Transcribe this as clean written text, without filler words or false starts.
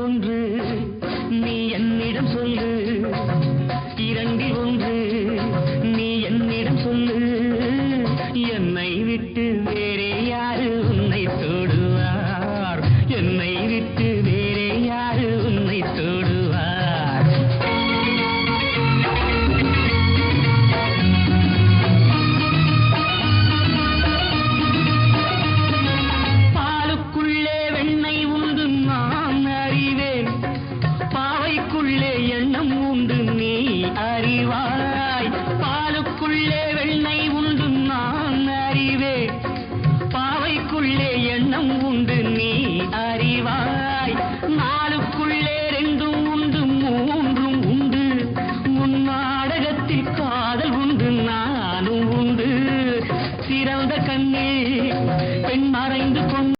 ஒன்று நீ என்னிடம் சொல்லு, இரண்டில் ஒன்று நீ என்னிடம் சொல்லு. என்னை விட்டு வேறே யாரு உன்னை தொடுவார்? என்னை விட்டு வேறே யாரு உன்னை தொடுவார்? பாலுக்குள்ளே வெண்ணெய் உண்டு நான் அறிவேன், பாவைக்குள்ளே எண்ணம் உண்டு நீ அறிவாய். பாலுக்குள்ளே வெண்ணெய் உண்டு நான் அறிவேன், பாவைக்குள்ளே எண்ணம் உண்டு நீ அறிவாய்.